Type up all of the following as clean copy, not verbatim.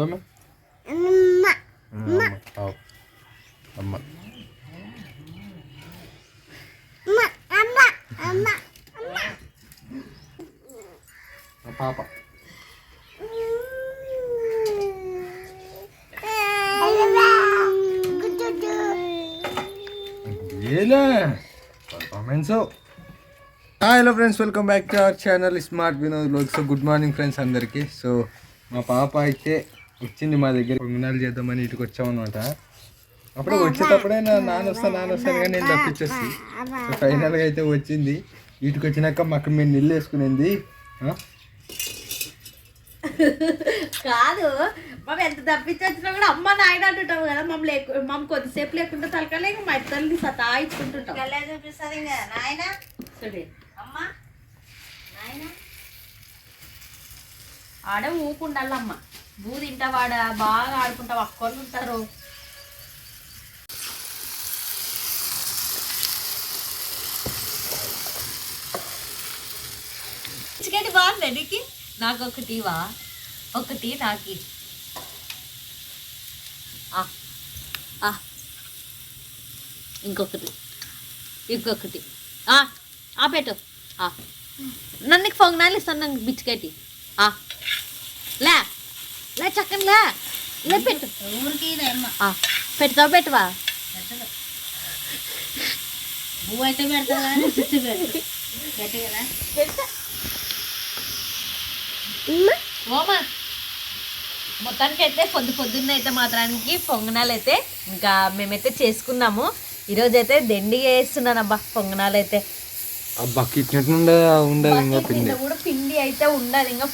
बोलो मैं अम्मा आओ अम्मा अम्मा अम्मा पापा परफॉर्मेंस हो hello friends welcome back to our channel smart Vinod vlogs. So good morning friends అందరికీ. సో మా పాప అయితే వచ్చింది మా దగ్గర, పొంగనాలు చేద్దామని ఇటుకు వచ్చామన్నమాట. అప్పుడే వచ్చేటప్పుడే నాన్న వస్తాను కానీ నేను తప్పించేసి సో ఫైనల్గా అయితే వచ్చింది. ఇటుకు వచ్చినాక మాకు మేము నీళ్ళు వేసుకునేది కాదు. మేము ఎంత తప్పించొచ్చినా కూడా అమ్మ నాయన అంటుంటాం కదా. మమ్మల్ని కొద్దిసేపు లేకుండా తలకలే మా ఇద్దరిని సతాయించుకుంటుంటాం. చూపిస్తుంది నాయన అమ్మ నాయన ఆడ ఊకుండాలమ్మ. బూ తింటావాడ బాగా ఆడుకుంటావు, అక్కలు ఉంటారు. చికెన్ బాగుంది నీకు. నాకు ఒకటివా, ఒకటి నాకు. ఇంకొకటి ఇంకొకటి పెట్టు. నన్ను పొంగనాలు ఇస్తాను, నాకు బిచ్చుకెట్టి లే లే చక్కని లే పెట్టు. ఊరికి పెడతావు పెట్టవా? పువ్వు అయితే పెడతా కానీ చుట్టూ పెట్టు. పెడతా ఓమా. మొత్తానికి అయితే పొద్దున్న అయితే మాత్రానికి పొంగనాలు అయితే ఇంకా మేమైతే చేసుకున్నాము. ఈరోజు అయితే దండి వేస్తున్నాను అబ్బా. పొంగనాలు అయితే అబ్బా ఉండదు కూడా పిండి అయితే ఉండదు. ఇంకా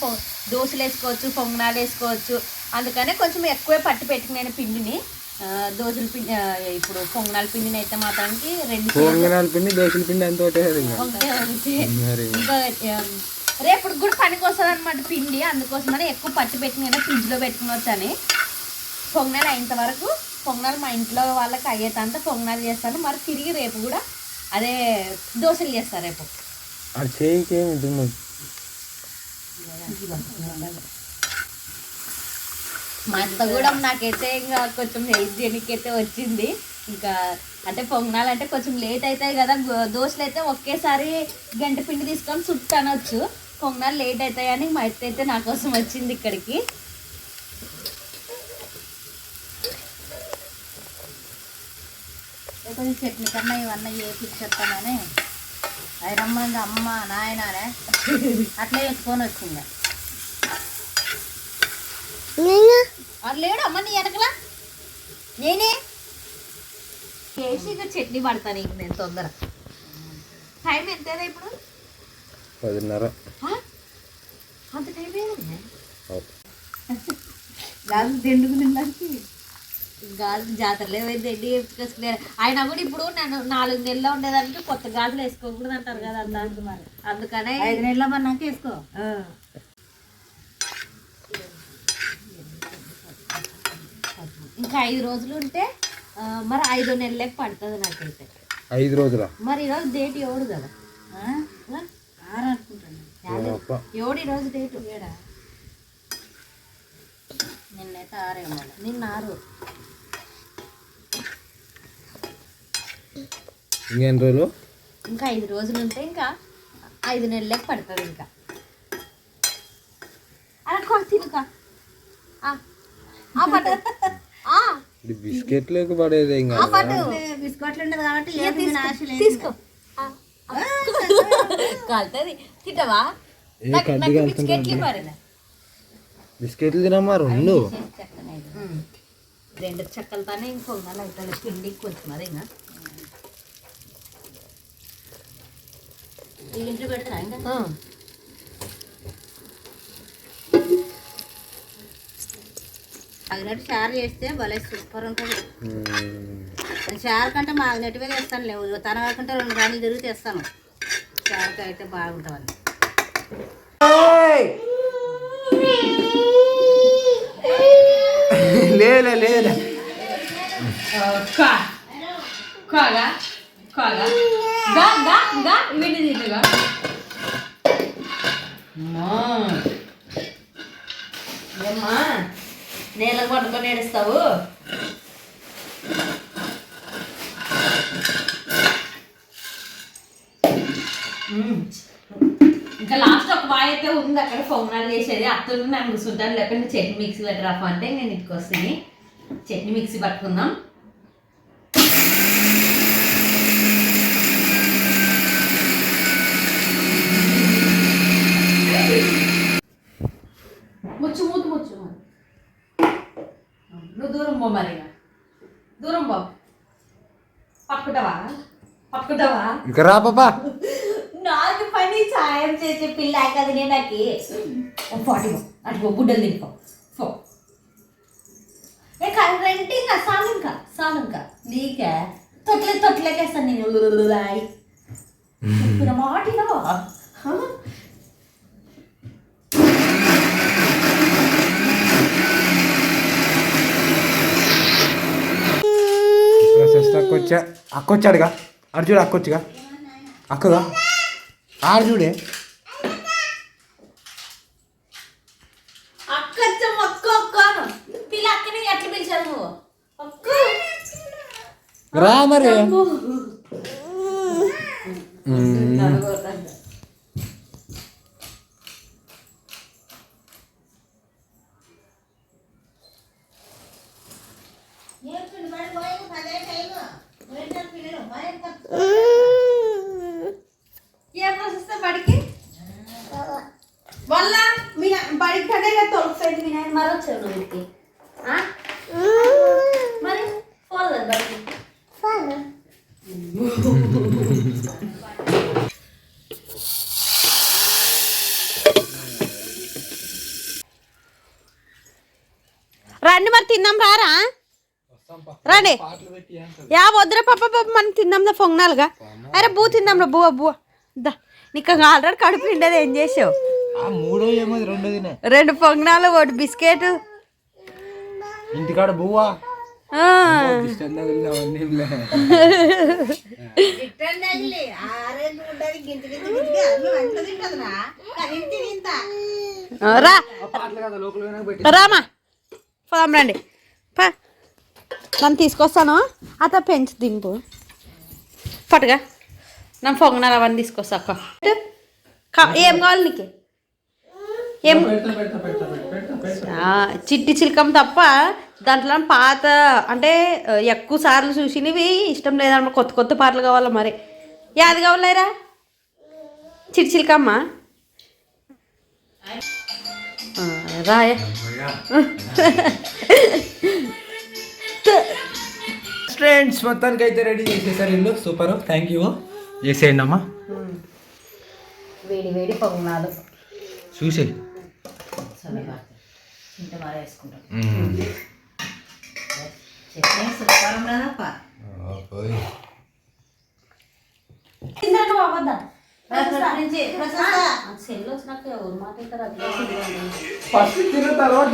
దోశలు వేసుకోవచ్చు, పొంగనాలు వేసుకోవచ్చు. అందుకనే కొంచెం ఎక్కువే పట్టి పెట్టుకున్నాను పిండిని. దోశల పిండి ఇప్పుడు పొంగనాల పిండిని అయితే మాత్రానికి పొంగనాల పిండి దోశల పిండి అంత ఇంకా రేపు కూడా పనికి వస్తుంది అనమాట పిండి. అందుకోసమని ఎక్కువ పట్టి పెట్టుకుని ఫ్రిడ్జ్లో పెట్టుకుని వచ్చాను. పొంగనాలు అయినంత వరకు పొంగనాలు మా ఇంట్లో వాళ్ళకి అయ్యేటంత పొంగనాలు చేస్తాను. మరి తిరిగి రేపు కూడా అదే దోశలు చేస్తారు రేపు. మా అత్త కూడా నాకైతే ఇంకా కొంచెం హైజీనిక్ అయితే వచ్చింది. ఇంకా అంటే పొంగనాలు అంటే కొంచెం లేట్ అవుతాయి కదా. దోశలు అయితే ఒకేసారి గంట పిండి తీసుకొని చుట్టనొచ్చు. పొంగనాలు లేట్ అవుతాయని మా అత్త అయితే నా కోసం వచ్చింది ఇక్కడికి. కొంచెం చట్నీ కన్నా ఇవన్నీ చేపిస్తానని ఐరమ్మ అమ్మ నాయననే అట్లా వేసుకొని వచ్చింది. లేడు అమ్మ నీ వెనకలా నేనే చేసి ఇక చట్నీ పడతాను. ఇంక నేను తొందర. టైం ఎంతేదా ఇప్పుడు? 10:30. అంత టైం ఏదండి? గాజులు దిండుకు తినడానికి గాజులు జాతరలో ఏమైంది దండి వేసుకున్నారు. అయినా కూడా ఇప్పుడు నేను 4 నెలల్లో ఉండేదానికి కొత్త గాజులు వేసుకోకూడదు అంటారు కదా. మరి అందుకనే 5 నెలల మన్నాక వేసుకో. ఇంకా 5 రోజులు ఉంటే మరి 5 నెలలకు పడుతుంది నాకైతే. 5 రోజుల మరి ఈరోజు డేట్ ఎవడు కదా 6 అనుకుంటాను. ఎవడు ఈరోజు డేట్? నిన్నైతే 6 నిన్న 6. ఇంకెన్ని రోజులు? ఇంకా 5 రోజులు ఉంటే ఇంకా 5 నెలలకు పడుతుంది. ఇంకా అలా కొడుతునుకా బిస్కెట్లకు పడేది బిస్కెట్లు ఉండదు కాబట్టి తీసుకో. కాలుతుంది తింటావా? బిస్కెట్లు తినమ్మా. 2 చెక్కలతోనే ఇంకొన్నాళ్ళు అవుతుంది పిండి కొంచెం. అదే ఇంకా ఇంట్లో పెడతారా? ఇంకా మాగినట్టు చారు చేస్తే భలే సూపర్ ఉంటుంది. చారు కంటే మాగినట్టుగా చేస్తాను. లేవు తన కాకుండా 2 గంటలు తిరిగి తెస్తాను. చారుకి అయితే బాగుంటుంది. లేదా లేదా నేలకు పట్టుకొని ఏడుస్తావు. ఇంకా లాస్ట్ ఒక బాయ్ అయితే ఉంది అక్కడ పొంగనాలు చేసేది. అత్తలు నేను కూర్చుంటాను, లేకపోతే చట్నీ మిక్సీ పెట్టరాఫా అంటే నేను ఇంటికి వస్తాను. చట్నీ మిక్సీ పట్టుకుందాం. ముచ్చు మూతు ముచ్చు నువ్వు దూరం పో, మరి దూరం పో. పట్టుకుంటావా ఇంకా రా పాపా. నాకు పని సాయం చేసే పిల్ల కదా నేను. నాకు ఫార్టీ అటు బుడ్డలు తినుకో ఫో. కరెంట్ ఇంకా సాలు ఇంకా నీకే తొట్లేకేస్తాను నేను. చెప్పిన మాటినా అక్కొచ్చాడుగా. అటు చూడు, అక్కొచ్చుగా. అక్కగా ఆడు చూడే. పిల్ల అక్కని ఎట్లా పిలిచావు నువ్వు? రా మరి. ఏం వస్తే బడికి వల్ల మీ బడికి పడేగా తొలగిపోయింది. మీ నాయన మరి వచ్చావు నువ్వు మరి పోలేదు బడికి. రండి మరి తిందాం. రారా రండి. యా వద్దురా పాప మనం తిందాం దా పొంగనాలుగా. అరే బూ తిందాం రా బూ దా. నీకు ఆల్రెడీ కడుపు నిండేది. ఏం చేసావు? రెండు పొంగనాలు, ఒకటి బిస్కెట్. ఇంటికాడ బువ్వా రామా పోదాం రండి. నన్ను తీసుకొస్తాను. అత పెంచి దింపు పట్టుగా. నన్ను పొంగనాలు అవన్నీ తీసుకొస్తా. అక్క ఏం కావాలి నీకు? ఏం చిట్టి చిలకం తప్ప దాంట్లో పాత అంటే ఎక్కువ సార్లు చూసినవి ఇష్టం లేదన్నమాట. కొత్త కొత్త పాటలు కావాలా మరి. యాది కావాలేరా? చిట్టి చిలకమ్మ రాయ. ఫ్రెండ్స్ మొత్తానికి అయితే రెడీ చేసేసారు ఇల్లు. Super, thank you. చేసేయండి అమ్మా. వేడి వేడి పొంగనాలు చూసే ఫస్ట్ తిన్న తర్వాత